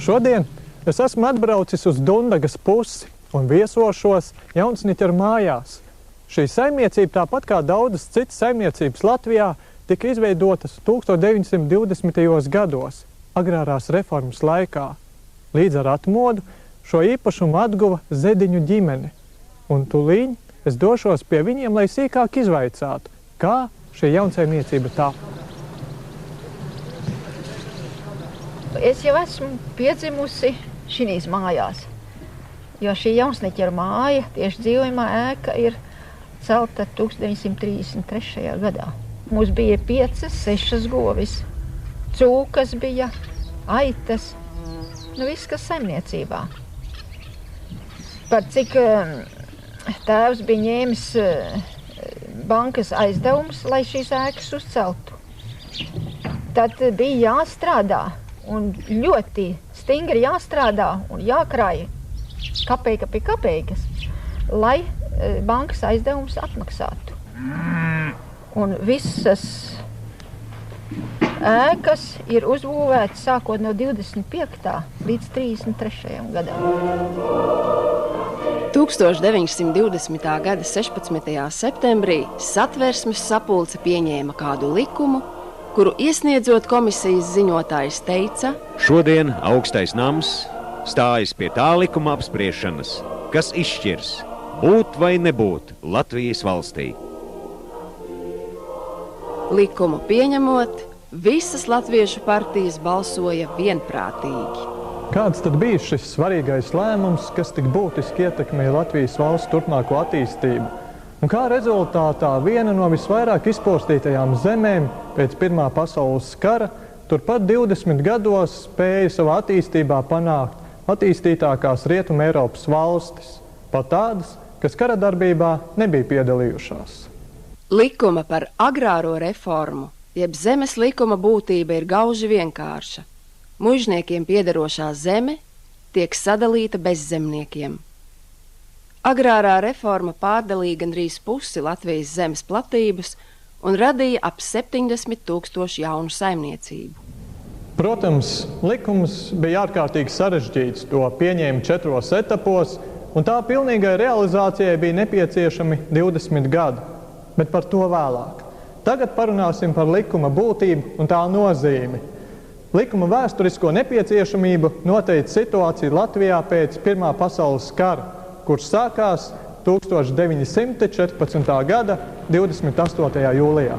Šodien es esmu atbraucis uz Dundagas pusi un viesošos Jaunsniķeru mājās. Šī saimniecība, tāpat kā daudzas citas saimniecības Latvijā, tika izveidotas 1920. gados, agrārās reformas laikā. Līdz ar atmodu šo īpašumu atguva Zediņu ģimene. Un tūlīņ es došos pie viņiem, lai sīkāk izvaicātu, kā šī jaunsaimniecība tapa. Es jau esmu piedzimusi šīs mājās, jo šī Jaunsniķeru māja, tieši dzīvojamā ēka, ir celta 1933. gadā. Mums bija 5, 6 govis, cūkas bija, aitas, viss, kas saimniecībā. Par cik tēvs bija ņēmis bankas aizdevumus, lai šīs ēkas uzceltu, tad bija jāstrādā. Un ļoti stingri jāstrādā un jākrāj kapeika pie kapeikas, lai bankas aizdevums atmaksātu. Un visas ēkas ir uzbūvētas sākot no 25. līdz 33. gadam. 1920. gada 16. septembrī Satversmes sapulce pieņēma kādu likumu, kuru iesniedzot komisijas ziņotājs teica: šodien augstais nams stājas pie tā likuma apspriešanas, kas izšķirs būt vai nebūt Latvijas valstī. Likumu pieņemot, visas latviešu partijas balsoja vienprātīgi. Kāds tad bija šis svarīgais lēmums, kas tik būtiski ietekmēja Latvijas valsts turpmāko attīstību? Un kā rezultātā viena no visvairāk izpostītajām zemēm pēc Pirmā pasaules kara turpat 20 gados spēja savā attīstībā panākt attīstītākās Rietuma Eiropas valstis, pat tādas, kas kara darbībā nebija piedalījušās. Likuma par agrāro reformu, jeb zemes likuma būtība ir gauži vienkārša. Mužniekiem piederošā zeme tiek sadalīta bezzemniekiem. Agrārā reforma pārdalīja gandrīz pusi Latvijas zemes platības un radīja ap 70 000 jaunu saimniecību. Protams, likums bija ārkārtīgi sarežģīts, to pieņēma 4 etapos, un tā pilnīgai realizācijai bija nepieciešami 20 gadi, bet par to vēlāk. Tagad parunāsim par likuma būtību un tā nozīmi. Likuma vēsturisko nepieciešamību noteica situācija Latvijā pēc Pirmā pasaules kara, kurš sākās 1914. gada 28. jūlijā.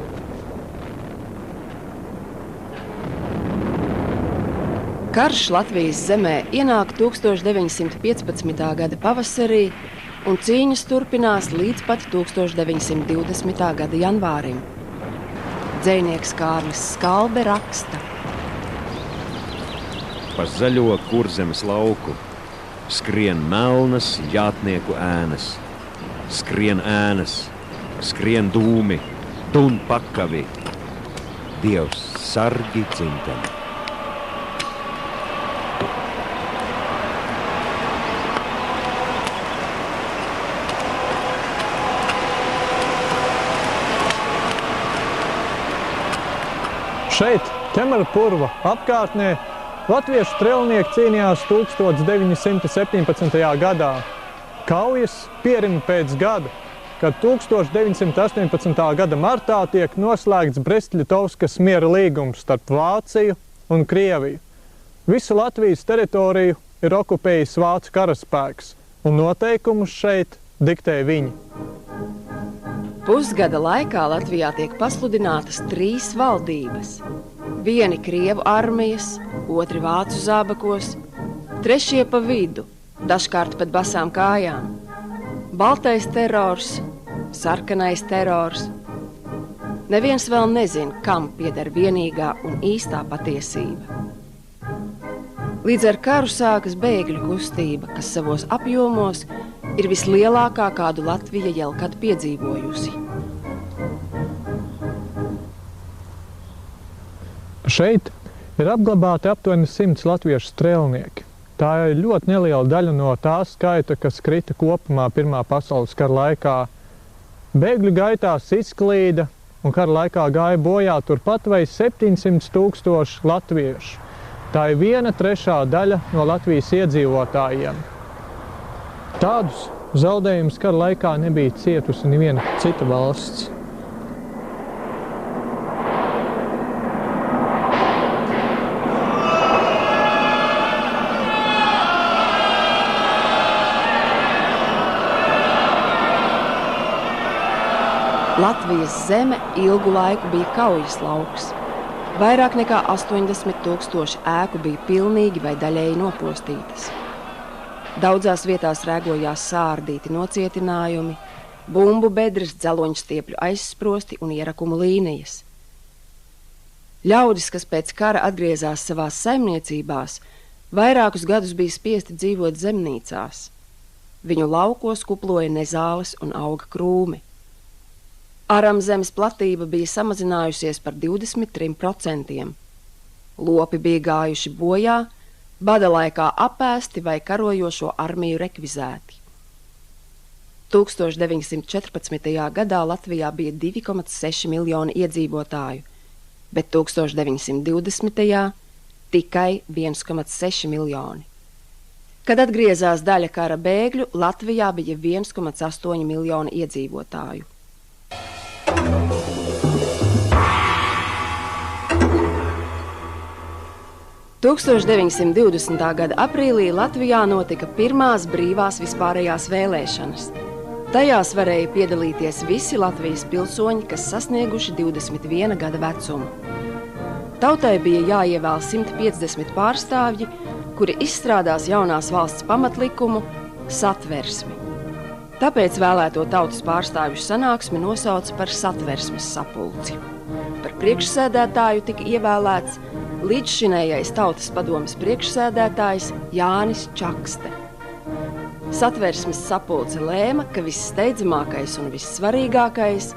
Karš Latvijas zemē ienāk 1915. gada pavasarī, un cīņas turpinās līdz pat 1920. gada janvārim. Dzejnieks Kārlis Skalbe raksta: Pa zaļo Kurzemes lauku skrien melnas jātnieku ēnas, skrien ēnas, skrien dūmi, dun pakavi, Dievs sargi dzimteni. Šeit, Ķemera purva apkārtnē, latviešu strelnieki cīnījās 1917. gadā. Kaujas pierima pēc gada, kad 1918. gada martā tiek noslēgts Brest-Litovskas miera līgums starp Vāciju un Krieviju. Visu Latvijas teritoriju ir okupējis vācu karaspēks, un noteikumus šeit diktē viņi. Pusgada laikā Latvijā tiek pasludinātas 3 valdības. Vieni Krievu armijas, otri vācu zābakos, 3 pa vidu, dažkārt pat basām kājām. Baltais terors, sarkanais terors. Neviens vēl nezina, kam pieder vienīgā un īstā patiesība. Līdz ar karu sākas bēgļu kustība, kas savos apjomos ir vislielākā, kādu Latvija jau kad piedzīvojusi. Šeit Ir apglabāti aptuveni 100 latviešu strēlnieki. Tā ir ļoti neliela daļa no tā skaita, kas krita kopumā Pirmā pasaules kara laikā. Bēgļu gaitās izklīda un kara laikā gāja bojā turpat vai 700 000 latviešu. Tā ir 1/3 daļa no Latvijas iedzīvotājiem. Tādus zaudējumus kara laikā nebija cietusi neviena cita valsts. Latvijas zeme ilgu laiku bija kaujas lauks. Vairāk nekā 80 000 ēku bija pilnīgi vai daļēji nopostītas. Daudzās vietās rēgojās sārdīti nocietinājumi, bumbu bedres, dzeloņstiepļu aizsprosti un ierakumu līnijas. Ļaudis, kas pēc kara atgriezās savās saimniecībās, vairākus gadus bija spiesti dzīvot zemnīcās. Viņu laukos kuploja nezāles un auga krūmi. Aram zemes platība bija samazinājusies par 23%. Lopi bija gājuši bojā, bada laikā apēsti vai karojošo armiju rekvizēti. 1914. gadā Latvijā bija 2,6 miljoni iedzīvotāju, bet 1920. tikai 1,6 miljoni. Kad atgriezās daļa kara bēgļu, Latvijā bija 1,8 miljoni iedzīvotāju. – 1920. gada aprīlī Latvijā notika pirmās brīvās vispārējās vēlēšanas. Tajās varēja piedalīties visi Latvijas pilsoņi, kas sasnieguši 21 gada vecumu. Tautai bija jāievēl 150 pārstāvji, kuri izstrādās jaunās valsts pamatlikumu Satversmi. Tāpēc vēlēto tautas pārstāvju sanāksmi nosauca par Satversmes sapulci. Par priekšsēdētāju tika ievēlēts līdzšinējais tautas padomes priekšsēdētājs Jānis Čakste. Satversmes sapulce lēma, ka vissteidzamākais un vissvarīgākais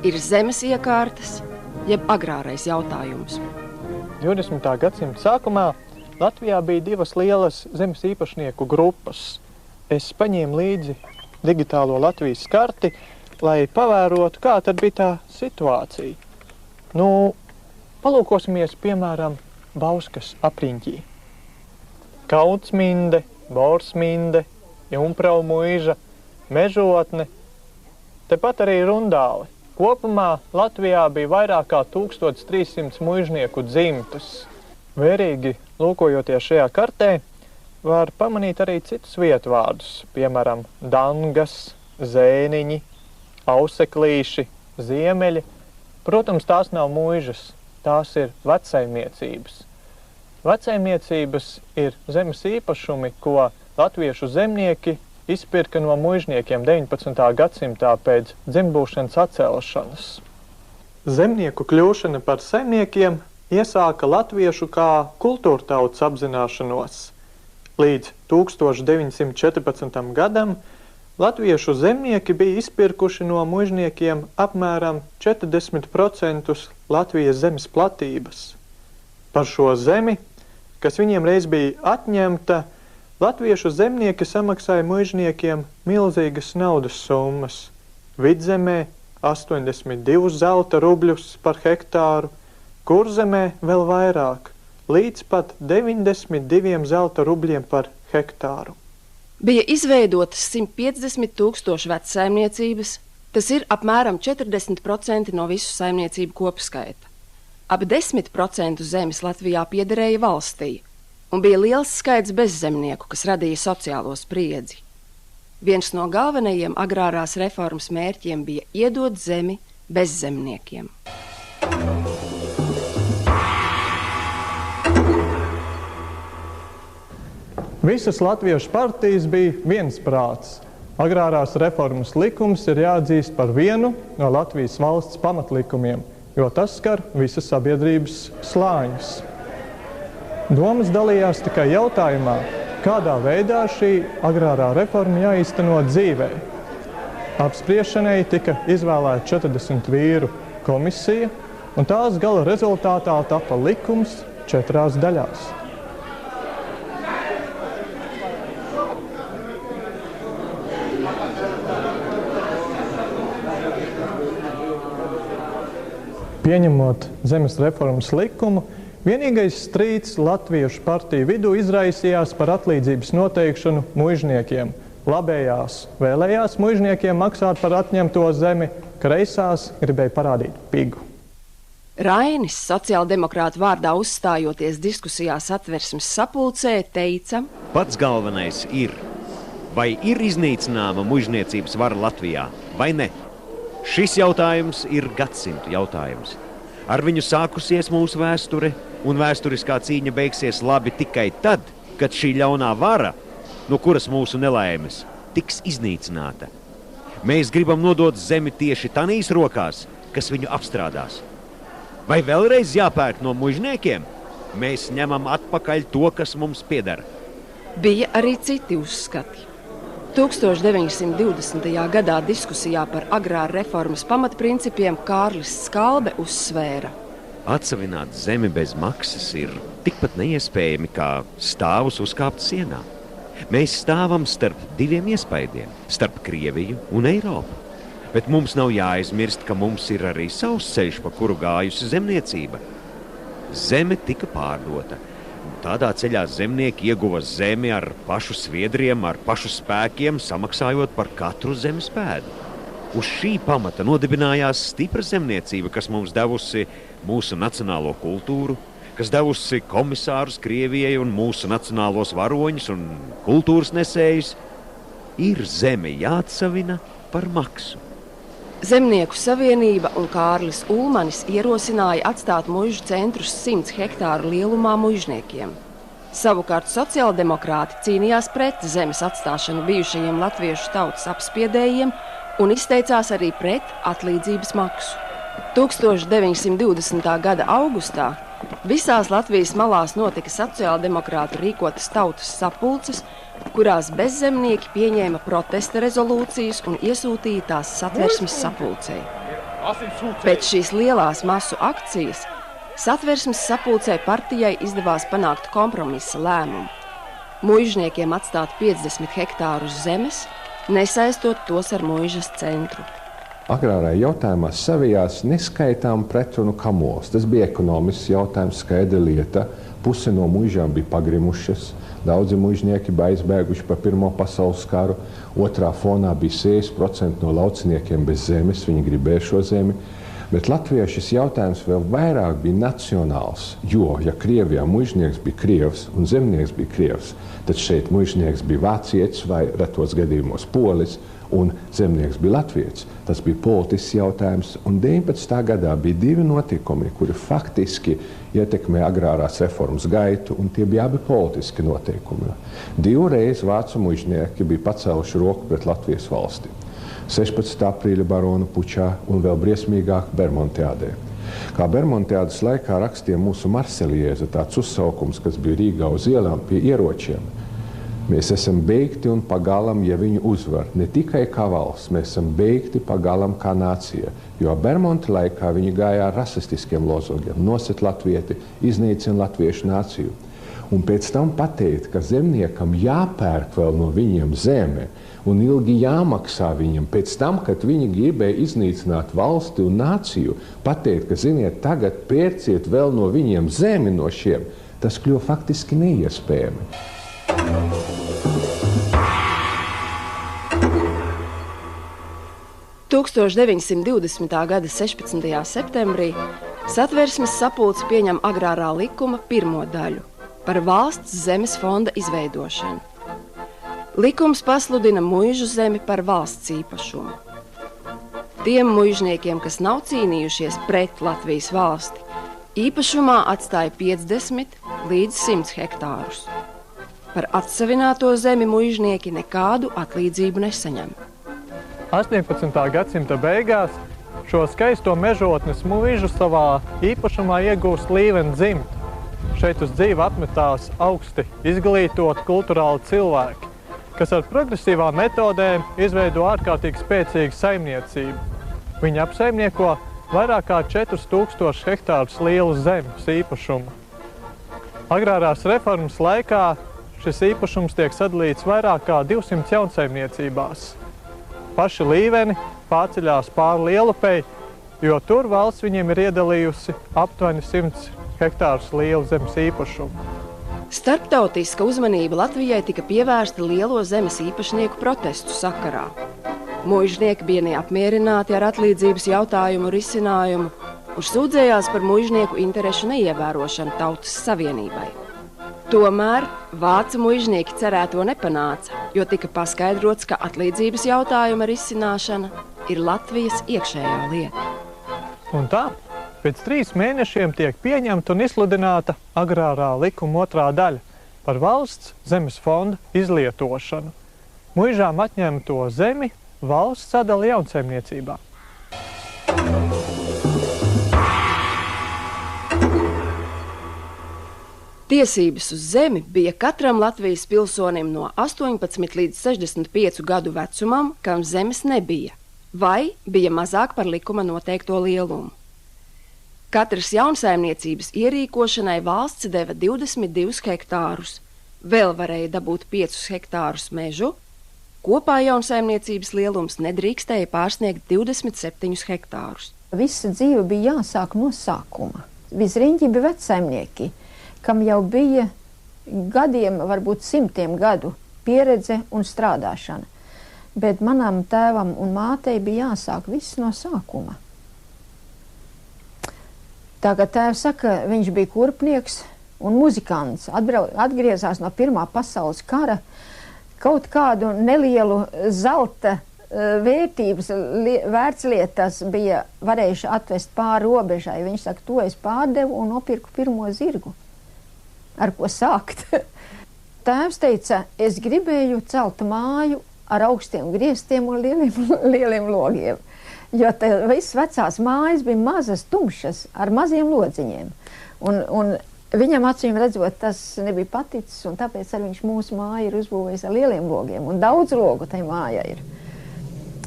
ir zemes iekārtas, jeb agrārais jautājums. 20. gadsimta sākumā Latvijā bija divas lielas zemes īpašnieku grupas. Es paņēmu līdzi digitālo Latvijas karti, lai pavērotu, kā tad bija tā situācija. Palūkosimies, piemēram, Bauskas apriņķī. Kaunsminde, Borsminde, Jumprau muiža, Mežotne, tepat arī Rundāle. Kopumā Latvijā bija vairāk kā 1300 muižnieku dzimtas. Vērīgi lūkojoties šajā kartē, var pamanīt arī citus vietvārdus, piemēram, Dangas, Zēniņi, Auseklīši, Ziemeļi. Protams, tās nav muižas, tās ir vecsaimniecības. Vecsaimniecības ir zemes īpašumi, ko latviešu zemnieki izpirka no muižniekiem 19. gadsimtā pēc dzimbūšanas atcelšanas. Zemnieku kļūšana par saimniekiem iesāka latviešu kā kultūrtautas apzināšanos. Līdz 1914. gadam latviešu zemnieki bija izpirkuši no muižniekiem apmēram 40% Latvijas zemes platības. Par šo zemi, kas viņiem reiz bija atņemta, latviešu zemnieki samaksāja muižniekiem milzīgas naudas summas. Vidzemē 82 zelta rubļus par hektāru, Kurzemē vēl vairāk, līdz pat 92 zelta rubļiem par hektāru. Bija izveidotas 150 000 vecsaimniecības, tas ir apmēram 40% no visu saimniecību kopskaita. Ap 10% zemes Latvijā piederēja valstī, un bija liels skaits bezzemnieku, kas radīja sociālo spriedzi. Viens no galvenajiem agrārās reformas mērķiem bija iedot zemi bezzemniekiem. Visas latviešu partijas bija viensprāts. Agrārās reformas likums ir jāatzīst par vienu no Latvijas valsts pamatlikumiem, jo tas skar visas sabiedrības slāņus. Domas dalījās tikai jautājumā, kādā veidā šī agrārā reforma jāīsteno dzīvē. Apspriešanai tika izvēlēta 40 vīru komisija, un tās gala rezultātā tapa likums 4 daļās. Pieņemot zemes reformas likumu, vienīgais strīds Latviešu partiju vidū izraisījās par atlīdzības noteikšanu muižniekiem. Labējās vēlējās muižniekiem maksāt par atņemto zemi, kreisās gribēja parādīt pigu. Rainis, sociāldemokrātu vārdā uzstājoties diskusijā Satversmes sapulcē, teica: Pats galvenais ir, vai ir iznīcināma muižniecības vara Latvijā, vai ne? Šis jautājums ir gadsimtu jautājums. Ar viņu sākusies mūsu vēsture, un vēsturiskā cīņa beigsies labi tikai tad, kad šī ļaunā vara, no kuras mūsu nelaimes, tiks iznīcināta. Mēs gribam nodot zemi tieši tanīs rokās, kas viņu apstrādās. Vai vēlreiz jāpērk no muižniekiem? Mēs ņemam atpakaļ to, kas mums pieder. Bija arī citi uzskati. 1920. gadā diskusijā par agrāra reformas pamatprincipiem Kārlis Skalbe uzsvēra: Atsavināt zemi bez maksas ir tikpat neiespējami kā stāvus uzkāpt sienā. Mēs stāvam starp diviem iespaidiem, starp Krieviju un Eiropu. Bet mums nav jāaizmirst, ka mums ir arī savs ceļš, pa kuru gājusi zemniecība. Zeme tika pārdota. Tādā ceļā zemnieki ieguva zemi ar pašu sviedriem, ar pašu spēkiem, samaksājot par katru zemes pēdu. Uz šī pamata nodibinājās stipra zemniecība, kas mums devusi mūsu nacionālo kultūru, kas devusi komisārus Krievijai un mūsu nacionālos varoņus un kultūras nesējus. Ir zeme jāatsavina par maksu. Zemnieku savienība un Kārlis Ulmanis ierosināja atstāt muižu centrus 100 hektāru lielumā muižniekiem. Savukārt sociāldemokrāti cīnījās pret zemes atstāšanu bijušajiem latviešu tautas apspiedējiem un izteicās arī pret atlīdzības maksu. 1920. gada augustā visās Latvijas malās notika sociāldemokrātu rīkotas tautas sapulces, kurās bezzemnieki pieņēma protesta rezolūcijas un iesūtīja tās Satversmes sapulcei. Pēc šīs lielās masu akcijas Satversmes sapulcei partijai izdevās panākt kompromisa lēmumu. Muižniekiem atstāt 50 hektārus zemes, nesaistot tos ar muižas centru. Agrārajā jautājumā savijās neskaitām pretrunu kamols. Tas bija ekonomisks jautājums, skaidra lieta. Puse no muižām bija pagrimušas. Daudzi muižnieki bija aizbēguši pa Pirmo pasaules karu. Otrā fonā bija 60% no lauciniekiem bez zemes, viņi gribēja šo zemi. Bet Latvijā šis jautājums vēl vairāk bija nacionāls, jo, ja Krievijā muižnieks bija krievs un zemnieks bija krievs, tad šeit muižnieks bija vācietis vai retos gadījumos polis un zemnieks bija latvietis. Tas bija politisks jautājums, un 19. gadā bija divi notikumi, kuri faktiski ietekmē agrārās reformas gaitu, un tie bija abi politiski noteikumi. Divreiz vācu muižnieki bija pacēluši roku pret Latvijas valsti. 16. aprīļa barona pučā un vēl briesmīgāk Bermontiādē. Kā Bermontiādas laikā rakstīja mūsu Marseliēze, tāds uzsaukums, kas bija Rīgā uz ielām pie ieročiem. Mēs esam beigti un pagalam, ja viņu uzvar. Ne tikai kā valsts, mēs esam beigti pagalam kā nācija. Jo Bermonta laikā viņi gāja ar rasistiskiem lozungiem. Nosit latvieti, iznīcina latviešu nāciju. Un pēc tam pateikt, ka zemniekam jāpērk vēl no viņiem zeme un ilgi jāmaksā viņam. Pēc tam, kad viņi gribēja iznīcināt valsti un nāciju, pateikt, ka, ziniet, tagad pērciet vēl no viņiem zemi no šiem, tas kļuva faktiski neiespējami. 1920. gada 16. septembrī Satversmes sapulce pieņem agrārā likuma pirmo daļu par valsts zemes fonda izveidošanu. Likums pasludina muižu zemi par valsts īpašumu. Tiem muižniekiem, kas nav cīnījušies pret Latvijas valsti, īpašumā atstāja 50 līdz 100 hektārus. Par atsavināto zemi muižnieki nekādu atlīdzību nesaņem. 18. gadsimta beigās šo skaisto mežotnes muižu savā īpašumā iegūst Līvena dzimta. Šeit uz dzīvi apmetās augsti izglītoti kulturāli cilvēki, kas ar progresīvām metodēm izveido ārkārtīgi spēcīgu saimniecību. Viņi apsaimnieko vairāk kā 4000 hektārus lielu zemes īpašumu. Agrārās reformas laikā šis īpašums tiek sadalīts vairāk kā 200 jaunsaimniecībās. Paši līveni pārceļās pāri Lielupei, jo tur valsts viņiem ir iedalījusi aptuveni 100 hektārus lielu zemes īpašumu. Starptautiska uzmanība Latvijai tika pievērsta lielo zemes īpašnieku protestu sakarā. Muižnieki bija neapmierināti ar atlīdzības jautājumu risinājumu un sūdzējās par muižnieku interešu neievērošanu Tautas Savienībai. Tomēr vācu muižnieki cerēto nepanāca, jo tika paskaidrots, ka atlīdzības jautājuma risināšana ir Latvijas iekšējā lieta. Un tā, pēc 3 mēnešiem tiek pieņemta un izsludināta agrārā likuma 2. daļa par valsts zemes fonda izlietošanu. Muižām atņemto zemi valsts sadala jaunsaimniecībā. Tiesības uz zemi bija katram Latvijas pilsonim no 18 līdz 65 gadu vecumam, kam zemes nebija, vai bija mazāk par likuma noteikto lielumu. Katras jaunsaimniecības ierīkošanai valsts deva 22 hektārus, vēl varēja dabūt 5 hektārus mežu, kopā jaunsaimniecības lielums nedrīkstēja pārsniegt 27 hektārus. Visa dzīve bija jāsāk no sākuma. Visriņķi bija vecsaimnieki, kam jau bija gadiem, varbūt 100 gadu pieredze un strādāšana. Bet manam tēvam un mātei bija jāsāk viss no sākuma. Tā kā tēvs saka, viņš bija kurpnieks un muzikants, atgriezās no Pirmā pasaules kara, kaut kādu nelielu zelta vērtības vērtslietas bija varējuši atvest pāri robežai. Viņš saka, to es pārdevu un nopirku pirmo zirgu, ar ko sākt. Tēvs teica, es gribēju celt māju ar augstiem griestiem un lieliem logiem, jo viss vecās mājas bija mazas, tumšas, ar maziem lodziņiem. Un viņam acīm redzot, tas nebija paticis, un tāpēc arī viņš mūsu māju ir uzbūvējis ar lieliem logiem, un daudz logu tai mājā ir.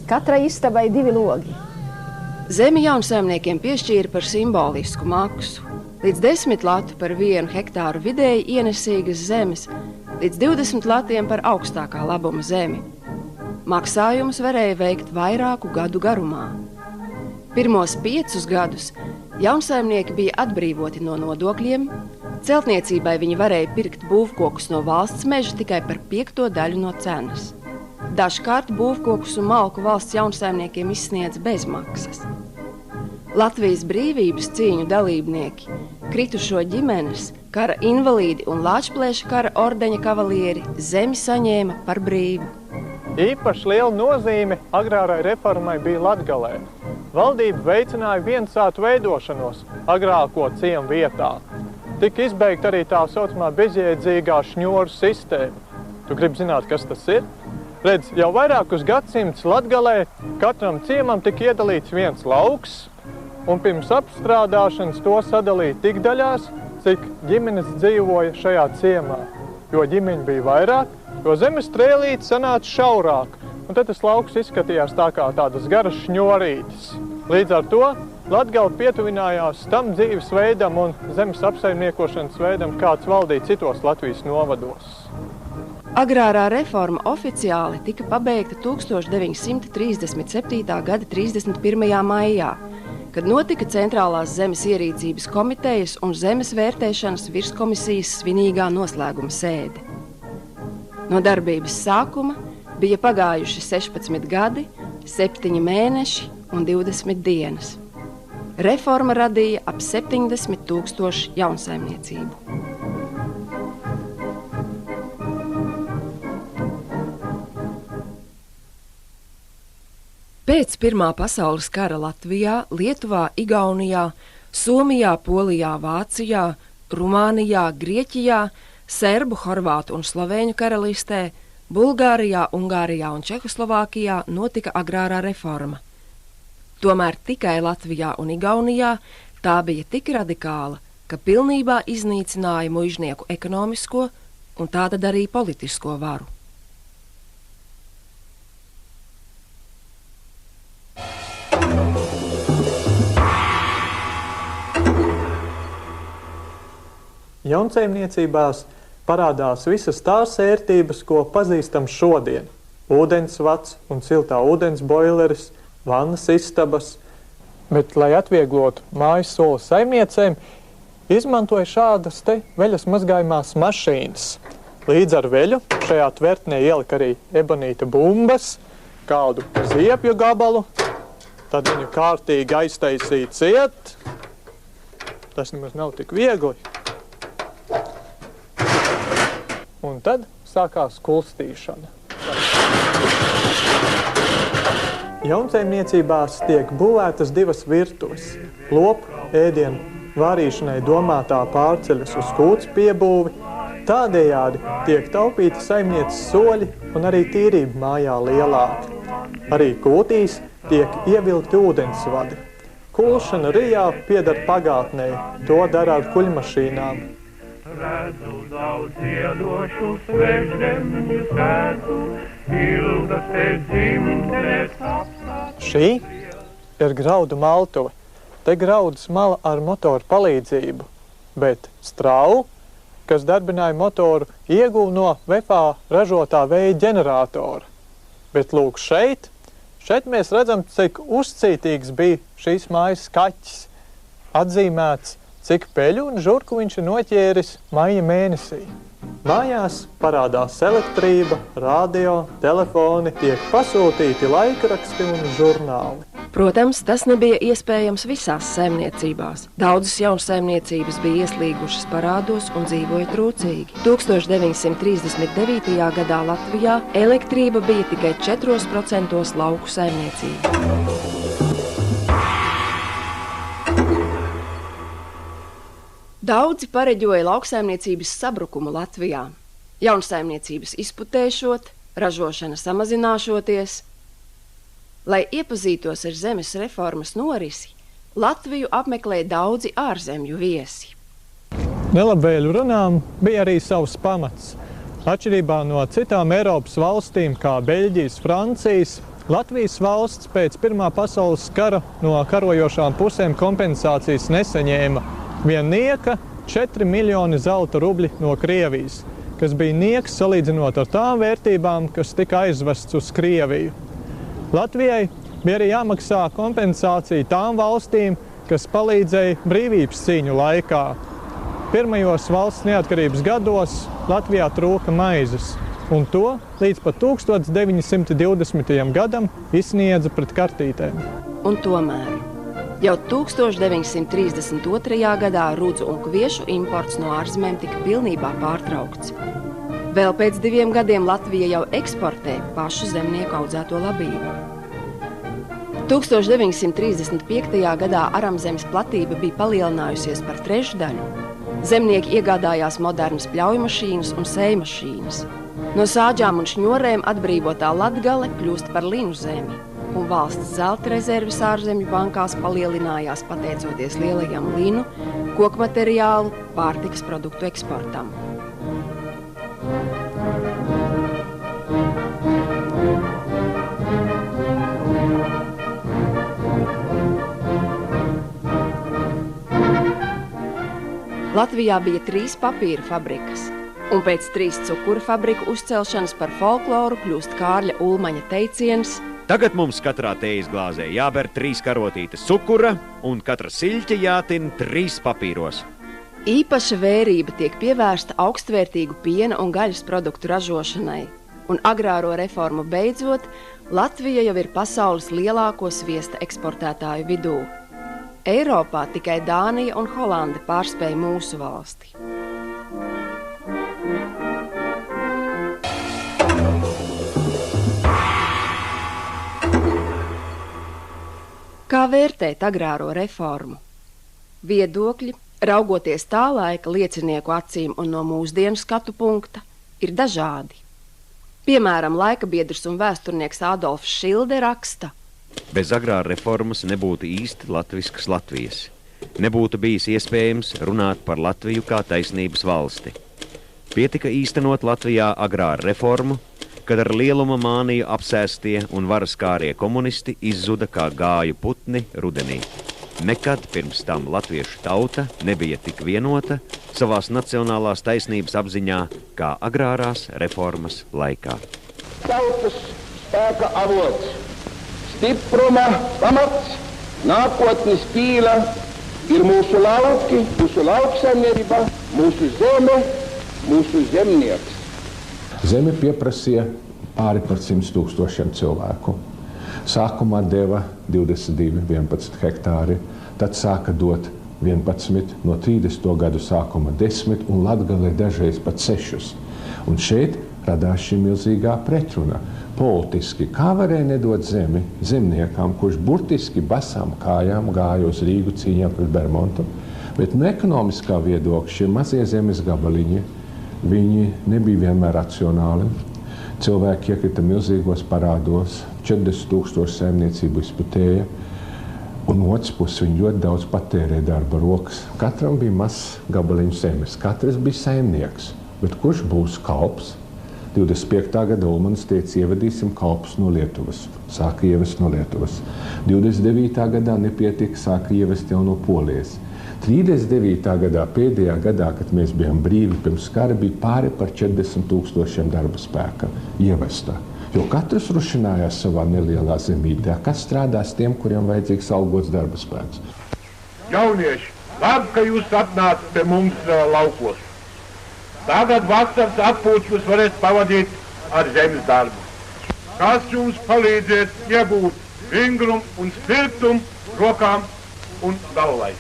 Katrai istabai 2 logi. Zemi jaunsaimniekiem piešķīra par simbolisku maksu. Līdz 10 latu par 1 hektāru vidēji ienesīgas zemes, līdz 20 latiem par augstākā labuma zemi. Maksājumus varēja veikt vairāku gadu garumā. Pirmos 5 gadus jaunsaimnieki bija atbrīvoti no nodokļiem, celtniecībai viņi varēja pirkt būvkokus no valsts meža tikai par 5. daļu no cenas. Dažkārt būvkokus un malku valsts jaunsaimniekiem izsniedz bez maksas. Latvijas brīvības cīņu dalībnieki, kritušo ģimenes, kara invalīdi un Lāčplēša kara ordeņa kavalieri zemi saņēma par brīvu. Īpaši liela nozīme agrārai reformai bija Latgalē. Valdība veicināja viensātu veidošanos agrāko ciemu vietā. Tika izbeigta arī tā saucamā bezjēdzīgā šņoru sistēma. Tu gribi zināt, kas tas ir? Redz, jau vairākus gadsimtus Latgalē katram ciemam tika iedalīts viens lauks, un pirms apstrādāšanas to sadalīja tik daļās, cik ģimenes dzīvoja šajā ciemā. Jo ģimeņi bija vairāk, jo zemes trēlīte sanāca šaurāk, un tad tas lauks izskatījās tā kā tādas garas šņorītes. Līdz ar to Latgala pietuvinājās tam dzīves veidam un zemes apsaimniekošanas veidam, kāds valdīja citos Latvijas novados. Agrārā reforma oficiāli tika pabeigta 1937. gada 31. maijā, kad notika Centrālās zemes ierīcības komitejas un zemes vērtēšanas virskomisijas svinīgā noslēguma sēde. No darbības sākuma bija pagājuši 16 gadi, 7 mēneši un 20 dienas. Reforma radīja ap 70 000 jaunsaimniecību. Pēc Pirmā pasaules kara Latvijā, Lietuvā, Igaunijā, Somijā, Polijā, Vācijā, Rumānijā, Grieķijā, Serbu, Horvātu un Slovēņu karalistē, Bulgārijā, Ungārijā un Čehoslovākijā notika agrārā reforma. Tomēr tikai Latvijā un Igaunijā tā bija tik radikāla, ka pilnībā iznīcināja muižnieku ekonomisko un tātad arī politisko varu. Jaunsaimniecībās parādās visas tās ērtības, ko pazīstam šodien. Ūdensvads un siltā ūdens boileris, vannas istabas. Bet, lai atvieglotu mājas soli saimniecēm, izmantoja šādas te veļas mazgājumās mašīnas. Līdz ar veļu šajā tvertnē ielika arī ebonīta bumbas, kādu ziepju gabalu, tad viņu kārtīgi aiztaisīja ciet. Tas nemaz nav tik viegli. Un tad sākās kulstīšana. Jaunsaimniecībās tiek būvētas divas virtuves. Lopu ēdienu vārīšanai domātā pārceļas uz kūts piebūvi. Tādējādi tiek taupīti saimnieces soļi un arī tīrība mājā lielāka. Arī kūtīs tiek ievilkti ūdensvadi. Kulšana rijā pieder pagātnē, to dara ar kuļmašīnām. Redzu daudz iedošu svežņemņu skētu, ilgas te dzimtenes apstāst. Šī ir graudu maltuve. Te graudus mala ar motoru palīdzību, bet strauju, kas darbināja motoru, ieguva no vefā ražotā vēja ģeneratora. Bet lūk šeit mēs redzam, cik uzcītīgs bija šīs mājas kaķis. Atzīmēts, cik peļu un žurku viņš ir noķēris maija mēnesī. Mājās parādās elektrība, radio, telefoni, tiek pasūtīti laikraksti un žurnāli. Protams, tas nebija iespējams visās saimniecībās. Daudzas jaunsaimniecības bija ieslīgušas parādos un dzīvoja trūcīgi. 1939. gadā Latvijā elektrība bija tikai 4% lauku saimniecību. Daudzi pareģoja lauksaimniecības sabrukumu Latvijā. Jaunsaimniecības izputēšot, ražošana samazināšoties. Lai iepazītos ar zemes reformas norisi, Latviju apmeklēja daudzi ārzemju viesi. Nelabvēļu runām bija arī savs pamats. Atšķirībā no citām Eiropas valstīm, kā Beļģijas, Francijas, Latvijas valsts pēc Pirmā pasaules kara no karojošām pusēm kompensācijas nesaņēma. Viennieka 4 miljoni zelta rubļi no Krievijas, kas bija nieks salīdzinot ar tām vērtībām, kas tika aizvests uz Krieviju. Latvijai bija arī jāmaksā kompensācija tām valstīm, kas palīdzēja brīvības cīņu laikā. Pirmajos valsts neatkarības gados Latvijā trūka maizes, un to līdz pat 1920. gadam izsniedza pret kartītēm. Un tomēr jau 1932. gadā rudzu un kviešu imports no ārzemēm tika pilnībā pārtraukts. Vēl pēc 2 gadiem Latvija jau eksportē pašu zemnieku audzēto labību. 1935. gadā aramzemes platība bija palielinājusies par 1/3. Zemnieki iegādājās modernas pļaujmašīnas un sējmašīnas. No sāģām un šņorēm atbrīvotā Latgale kļūst par linu zemi, un valsts zelta rezerves ārzemju bankās palielinājās pateicoties lielajam linu, kokmateriālu, pārtikas produktu eksportam. Latvijā bija 3 papīra fabrikas, un pēc 3 cukura fabriku uzcelšanas par folkloru kļūst Kārļa Ulmaņa teiciens: Tagad mums katrā tējas glāzē jāber 3 karotītes cukura, un katra siļķe jātin 3 papīros. Īpaša vērība tiek pievērsta augstvērtīgu piena un gaļas produktu ražošanai, un agrāro reformu beidzot, Latvija jau ir pasaules lielāko sviesta eksportētāju vidū. Eiropā tikai Dānija un Holande pārspēja mūsu valsti. Kā vērtēt agrāro reformu? Viedokļi, raugoties tā laika liecinieku acīm un no mūsdienu skatu punkta, ir dažādi. Piemēram, laikabiedrs un vēsturnieks Adolfs Šilde raksta: Bez agrāra reformas nebūtu īsti latviskas Latvijas. Nebūtu bijis iespējams runāt par Latviju kā taisnības valsti. Pietika īstenot Latvijā agrāra reformu, kad ar lieluma māniju apsēstie un varas kārie komunisti izzuda kā gāju putni rudenī. Nekad pirms tam latviešu tauta nebija tik vienota savās nacionālās taisnības apziņā kā agrārās reformas laikā. Tautas spēka avots, stipruma pamats, nākotnes pīla ir mūsu lauki, mūsu lauksaimniecība, mūsu zeme, mūsu zemnieks. Zeme pieprasīja pāri par 100 000 cilvēku. Sākumā deva 11 hektāri, tad sāka dot 11, no 30. gadu sākuma 10 un Latgalē dažreiz pat 6. Un šeit radās šī milzīgā pretruna. Politiski, kā varēja nedot zemi zemniekam, kurš burtiski basām kājām gāja uz Rīgu cīņā pret Bermontu, bet no ekonomiskā viedokļa šie mazie zemes gabaliņi, viņi nebija vienmēr racionāli. Cilvēki iekrita milzīgos parādos, 40 000 saimniecību izputēja, un otrs puses viņi ļoti daudz patērēja darba rokas. Katram bija mazs gabaliņš zemes, katrs bija saimnieks, bet kurš būs kalps? 25. gada Ulmanis teica, ievedīsim kalpus no Lietuvas, sāka ievest no Lietuvas. 29. gadā nepietika, sāka ievest jau no Polijas. 39. gadā, pēdējā gadā, kad mēs bijām brīvi pirms kara, bija pāri par 40 000 darba spēka ievestā. Jo katrs rušinājās savā nelielā zemītē, kas strādās tiem, kuriem vajadzīgs algots darba spēks. Jaunieši, labi, ka jūs atnācat pie mums laukos. Tagad vasaras atpūtas varēs pavadīt ar zemes darbu. Kas jums palīdzēs iegūt vingrumu un spirtumu rokām un galvai?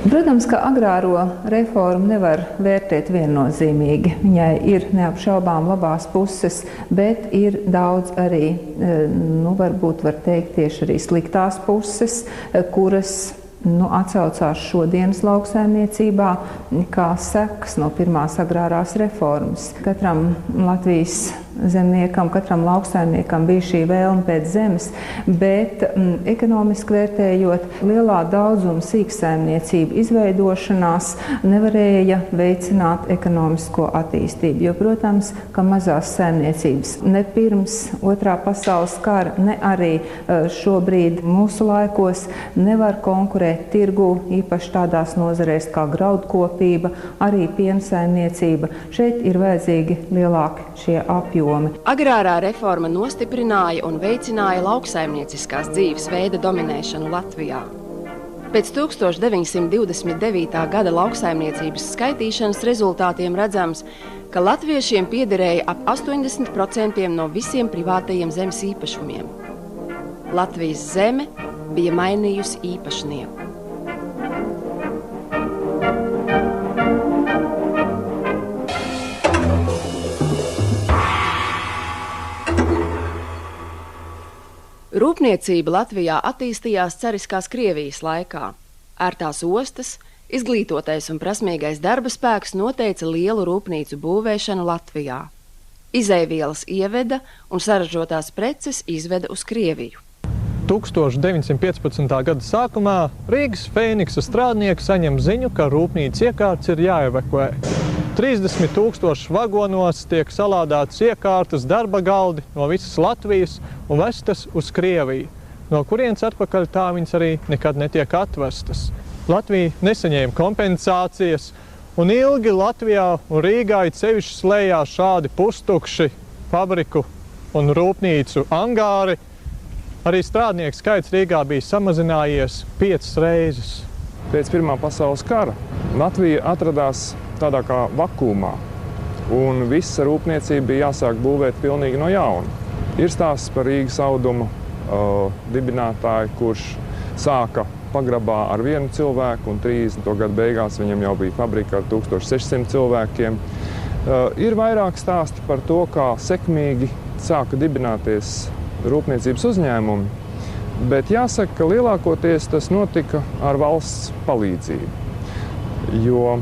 Protams, ka agrāro reformu nevar vērtēt viennozīmīgi. Viņai ir neapšaubām labās puses, bet ir daudz arī, varbūt var teikt tieši arī sliktās puses, kuras atsaucās šodienas lauksaimniecībā kā sekas no pirmās agrārās reformas. Katram Latvijas zemniekam, katram lauksaimniekam bija šī vēlme pēc zemes, bet ekonomiski vērtējot, lielā daudzuma sīksaimniecību izveidošanās nevarēja veicināt ekonomisko attīstību, jo, protams, ka mazās saimniecības ne pirms Otrā pasaules kara, ne arī šobrīd mūsu laikos nevar konkurēt tirgu, īpaši tādās nozarēs kā graudkopība, arī piensaimniecība. Šeit ir vajadzīgi lielāki šie apjomi. Agrārā reforma nostiprināja un veicināja lauksaimnieciskās dzīves veida dominēšanu Latvijā. Pēc 1929. gada lauksaimniecības skaitīšanas rezultātiem redzams, ka latviešiem piederēja ap 80% no visiem privātajiem zemes īpašumiem. Latvijas zeme bija mainījusi īpašnieku. Rūpniecība Latvijā attīstījās cariskās Krievijas laikā. Ērtās ostas, izglītotais un prasmīgais darba spēks noteica lielu rūpnīcu būvēšanu Latvijā. Izejvielas ieveda un saražotās preces izveda uz Krieviju. 1915. gada sākumā Rīgas Fēniksa strādnieki saņem ziņu, ka rūpnīcas iekārtas ir jāevakuē. 30 000 vagonos tiek salādētas iekārtas darba galdi no visas Latvijas un vestas uz Krieviju, no kurienes atpakaļ tā viņas arī nekad netiek atvestas. Latvija nesaņēma kompensācijas, un ilgi Latvijā un Rīgā it sevišķi slējās šādi pustukši fabriku un rūpnīcu angāri. Arī strādnieku skaits Rīgā bija samazinājies 5 reizes. Pēc Pirmā pasaules kara Latvija atradās tādā kā vakumā, un visa rūpniecība bija jāsāk būvēt pilnīgi no jauna. Ir stāsts par Rīgas auduma dibinātāju, kurš sāka pagrabā ar 1 cilvēku, un 30. gadu beigās viņam jau bija fabrika ar 1600 cilvēkiem. Ir vairāk stāsti par to, kā sekmīgi sāka dibināties rūpniecības uzņēmumi, bet jāsaka, ka lielākoties tas notika ar valsts palīdzību, jo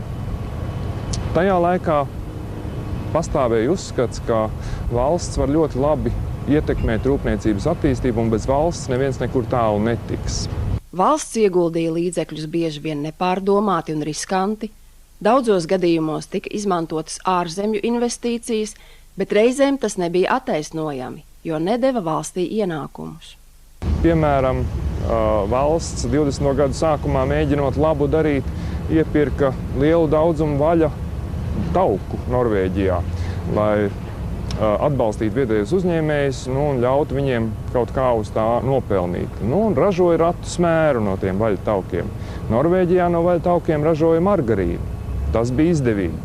tajā laikā pastāvēja uzskats, ka valsts var ļoti labi ietekmēt rūpniecības attīstību, un bez valsts neviens nekur tālu netiks. Valsts ieguldīja līdzekļus bieži vien nepārdomāti un riskanti. Daudzos gadījumos tika izmantotas ārzemju investīcijas, bet reizēm tas nebija attaisnojami, jo nedeva valstī ienākumus. Piemēram, valsts 20. gadu sākumā mēģinot labu darīt, iepirka lielu daudzumu vaļa tauku Norvēģijā, lai atbalstītu vietējos uzņēmējus un ļautu viņiem kaut kā uz tā nopelnīt. Un ražoja ratu smēru no tiem vaļa taukiem. Norvēģijā no vaļa taukiem ražoja margarīnu. Tas bija izdevīgi.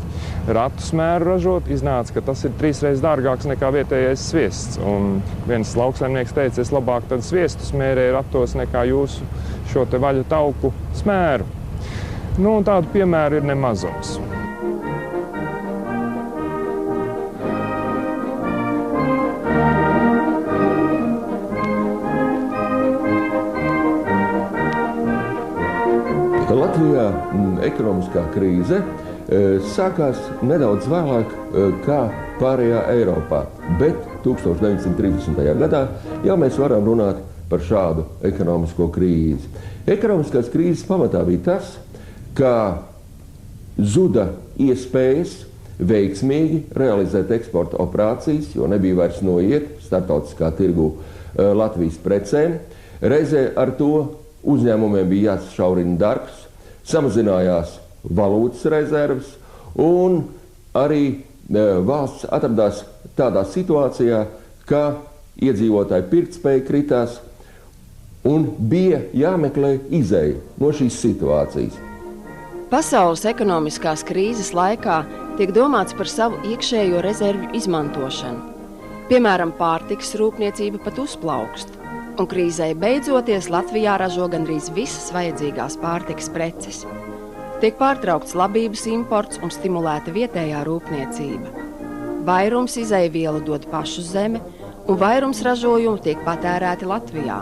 Ratu smēru ražot iznāca, ka tas ir 3 reizes dārgāks nekā vietējais sviests. Un viens lauksaimnieks teica, es labāk tad sviestu smērēju ratos nekā jūsu šo te vaļa tauku smēru. Un tādu piemēru ir nemazums. Latvijā ekonomiskā krīze sākās nedaudz vēlāk kā pārējā Eiropā, bet 1930. gadā jau mēs varam runāt par šādu ekonomisko krīzi. Ekonomiskās krīzes pamatā bija tas, ka zuda iespējas veiksmīgi realizēt eksporta operācijas, jo nebija vairs noiet starptautiskā tirgu Latvijas precēm. Reizē ar to uzņēmumiem bija jāsašaurina darbs, samazinājās valūtas rezerves un arī valsts atradās tādā situācijā, ka iedzīvotāju pirktspēja kritās un bija jāmeklē izeja no šīs situācijas. Pasaules ekonomiskās krīzes laikā tiek domāts par savu iekšējo rezervju izmantošanu. Piemēram, pārtikas rūpniecība pat uzplaukst. Un krīzei beidzoties Latvijā ražo gandrīz visas vajadzīgās pārtikas preces. Tiek pārtraukts labības imports un stimulēta vietējā rūpniecība. Vairums izejvielu dod pašu zeme, un vairums ražojumu tiek patērēti Latvijā.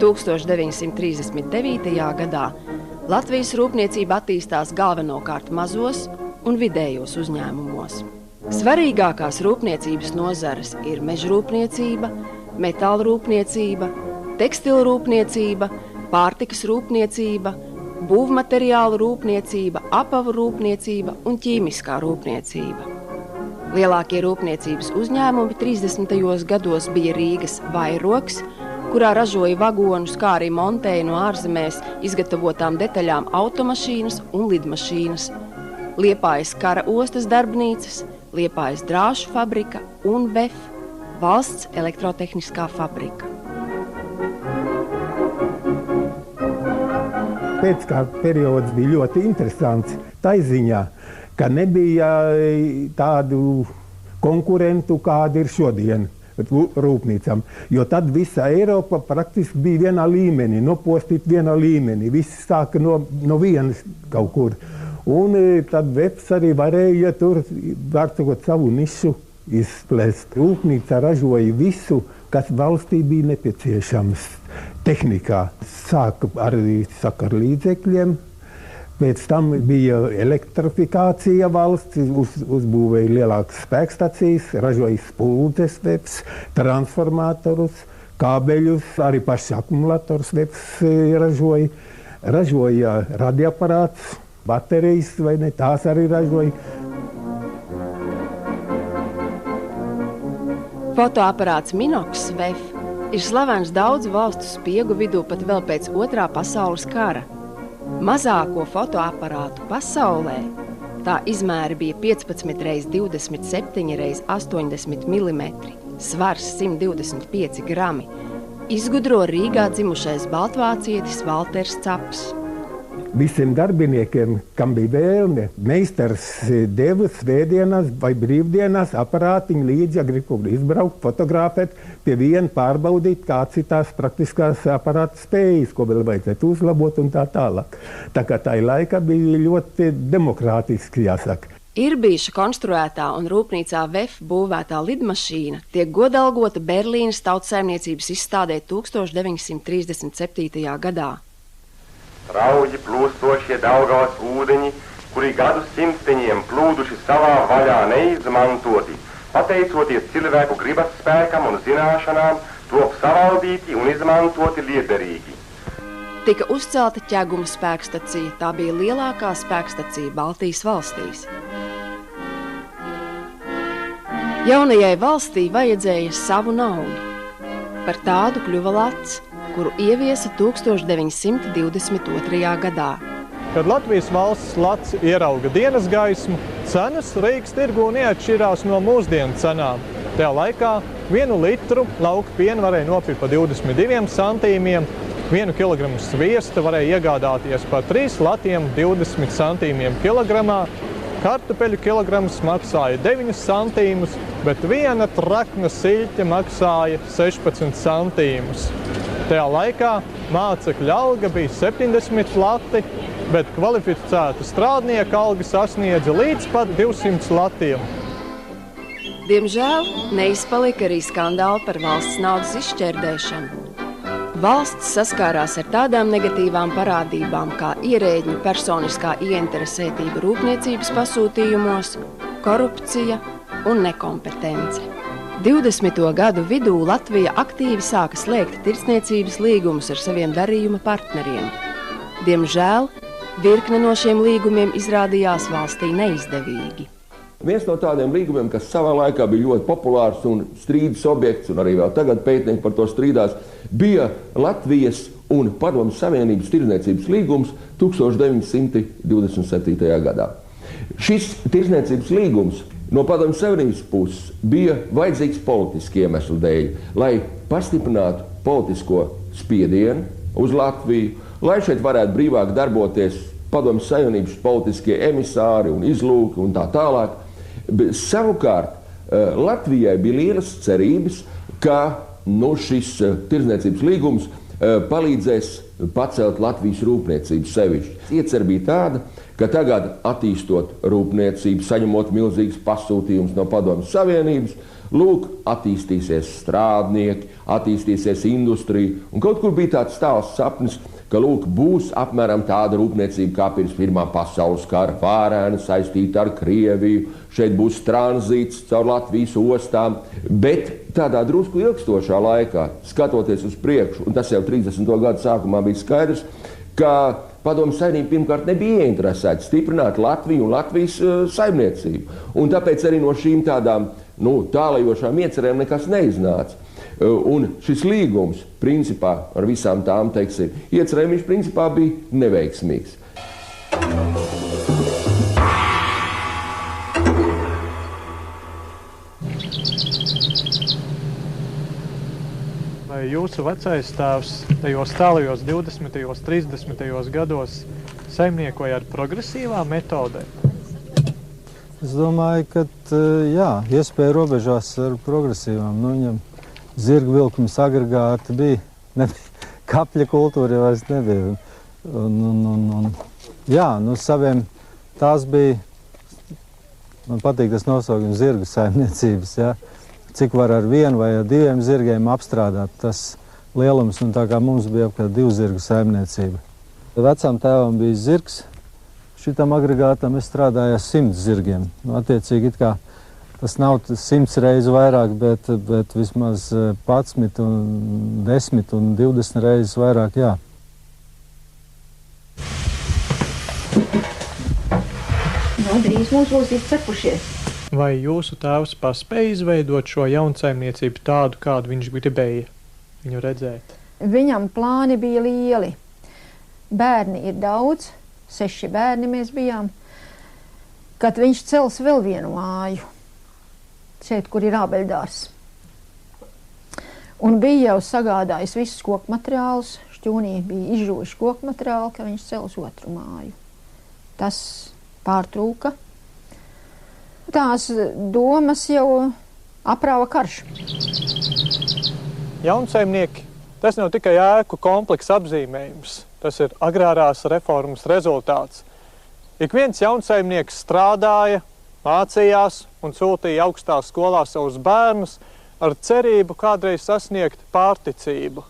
1939. gadā Latvijas rūpniecība attīstās galvenokārt mazos un vidējos uzņēmumos. Svarīgākās rūpniecības nozares ir mežrūpniecība, metāla rūpniecība, tekstilu rūpniecība, pārtikas rūpniecība, būvmateriālu rūpniecība, apavu rūpniecība un ķīmiskā rūpniecība. Lielākie rūpniecības uzņēmumi 30. gados bija Rīgas Vairoks, kurā ražoja vagonus, kā arī montēja no ārzemēs izgatavotām detaļām automašīnas un lidmašīnas, Liepājas kara ostas darbnīcas, Liepājas drāšu fabrika un VEF, Valsts elektrotehniskā fabrika. Pēckara periods bija ļoti interesants tai ziņā, ka nebija tādu konkurentu, kādi ir šodien rūpnīcām. Jo tad visa Eiropa praktiski bija vienā līmenī, nopostīt vienā līmenī. Viss sāka no vienas kaut kur. Un tad VEPS arī varēja tur vārdsakot savu nišu izplēst. Rūpnīca ražoja visu, kas valstī bija nepieciešams tehnikā. Sāka arī ar līdzekļiem, pēc tam bija elektrifikācija valsts, uzbūvēja lielākas spēkstacijas, ražoja spuldzes VEPS, transformatorus, kābeļus, arī pašs akumulators VEPS ražoja radioaparātus, baterijas, vai ne, tās arī ražoja. Fotoaparāts Minox VEF ir slavens daudzu valstu spiegu vidū pat vēl pēc Otrā pasaules kara. Mazāko fotoaparātu pasaulē tā izmēri bija 15 x 27 x 80 mm, svars 125 grami. Izgudro Rīgā dzimušais baltvācietis Valters Caps. Visiem darbiniekiem, kam bija vēlme, meistars deva svētdienās vai brīvdienās aparātiņu līdzi, ja grib izbraukt, fotografēt, pie viena pārbaudīt, kāds ir tās praktiskās aparāta spējas, ko vēl vajadzētu uzlabot un tā tālāk. Tā kā tā laika bija ļoti demokrātiski, jāsaka. Irbīša konstruētā un rūpnīcā VEF būvētā lidmašīna tiek godalgota Berlīnes tautsaimniecības izstādē 1937. gadā. Rauji plūstošie Daugavas ūdeņi, kuri gadu simteņiem plūduši savā vaļā neizmantoti, pateicoties cilvēku gribas spēkam un zināšanām, top savaldīti un izmantoti liederīgi. Tika uzcelta ķeguma spēkstacija, tā bija lielākā spēkstacija Baltijas valstīs. Jaunajai valstī vajadzēja savu naudu. Par tādu kļuva lats, kuru ieviesa 1922. gadā. Kad Latvijas valsts lats ierauga dienas gaismu, cenas Rīgas tirgū neatšķirās no mūsdienu cenām. Tajā laikā 1 litru lauka pienu varēja nopirkt par 22 centīmiem, 1 kilogramu sviesta varēja iegādāties par 3 latiem 20 centīmiem kilogramā, kartupeļu kilograms maksāja 9 centīmus, bet 1 trakna siļķe maksāja 16 centīmus. Tajā laikā mācekļa alga bija 70 lati, bet kvalificēta strādnieka alga sasniedza līdz pat 200 latiem. Diemžēl neizpalika arī skandāli par valsts naudas izšķērdēšanu. Valsts saskārās ar tādām negatīvām parādībām kā ierēģņu personiskā ieinteresētība rūpniecības pasūtījumos, korupcija un nekompetence. 20. gadu vidū Latvija aktīvi sāka slēgt tirdzniecības līgumus ar saviem darījuma partneriem. Diemžēl virkne no šiem līgumiem izrādījās valstī neizdevīgi. Viens no tādiem līgumiem, kas savā laikā bija ļoti populārs un strīdas objekts, un arī vēl tagad pētnieki par to strīdās, bija Latvijas un Padomju Savienības tirdzniecības līgums 1927. gadā. Šis tirdzniecības līgums no Padomju Savienības puses bija vajadzīgs politiski iemeslu dēļ, lai pastiprinātu politisko spiedienu uz Latviju, lai šeit varētu brīvāk darboties Padomju Savienības politiskie emisāri un izlūki un tā tālāk. Savukārt Latvijai bija lielas cerības, ka šis tirdzniecības līgums palīdzēs pacelt Latvijas rūpniecību sevišķi. Iecer bija tāda, ka tagad attīstot rūpniecību, saņemot milzīgas pasūtījumus no Padomju Savienības, lūk, attīstīsies strādnieki, attīstīsies industrija, un kaut kur bija tāds tāls sapnis, ka lūk, būs apmēram tāda rūpniecība kā pirms Pirmā pasaules kara, vārēna saistīta ar Krieviju, šeit būs tranzīts caur Latvijas ostām, bet tādā drusku ilgstošā laikā, skatoties uz priekšu, un tas jau 30. gadu sākumā bija skaidrs, ka Padomju Savienība pirmkārt nebija ieinteresēta stiprināt Latviju un Latvijas saimniecību, un tāpēc arī no šīm tādām tālajošām iecerēm nekas neiznāca. Un šis līgums, principā, ar visām tām, iecerēm, viņš principā bija neveiksmīgs. Vai jūsu vecais tēvs tajos tālajos 20. 30. gados saimniekoja ar progresīvām metodēm? Es domāju, ka jā, iespēja robežās ar progresīvām. Viņam zirgu vilkums agregāti bija, kapļa kultūra vairs nebija. Jā, saviem tās bija, man patīk tas nosaukums, zirgu saimniecības, jā. Cik var ar 1 vai ar 2 zirgiem apstrādāt tas lielums, un tā kā mums bija apkārt 2 zirgu saimniecība. Vecām tēvam bija zirgs, šitam agregātam es strādāju 100 zirgiem. Attiecīgi it kā tas nav 100 reizi vairāk, bet vismaz 11 un 10 un 20 reizes vairāk, jā. Drīz mums būs izcepušies. Vai jūsu tēvs paspēja izveidot šo jaunsaimniecību tādu, kādu viņš gribēja viņu redzēt? Viņam plāni bija lieli. Bērni ir daudz, 6 bērni mēs bijām, kad viņš cels vēl vienu māju. Šeit, kur ir ābeļdārs. Un bija jau sagādājis visus koku materiālus. Šķūnī bija izžūjuši koku materiāli, ka viņš cels otru māju. Tas pārtrūka. Tās domas jau aprāva karš. Jaunsaimnieki, tas nav tikai ēku kompleksa apzīmējums. Tas ir agrārās reformas rezultāts. Ik viens jaunsaimnieks strādāja, mācījās un sūtīja augstā skolā savus bērnus ar cerību kādreiz sasniegt pārticību.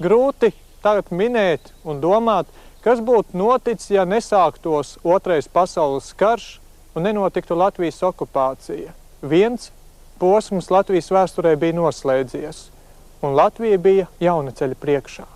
Grūti tagad minēt un domāt, kas būtu noticis, ja nesāktos Otrais pasaules karš un nenotiktu Latvijas okupācija. Viens posms Latvijas vēsturē bija noslēdzies, un Latvija bija jauna ceļa priekšā.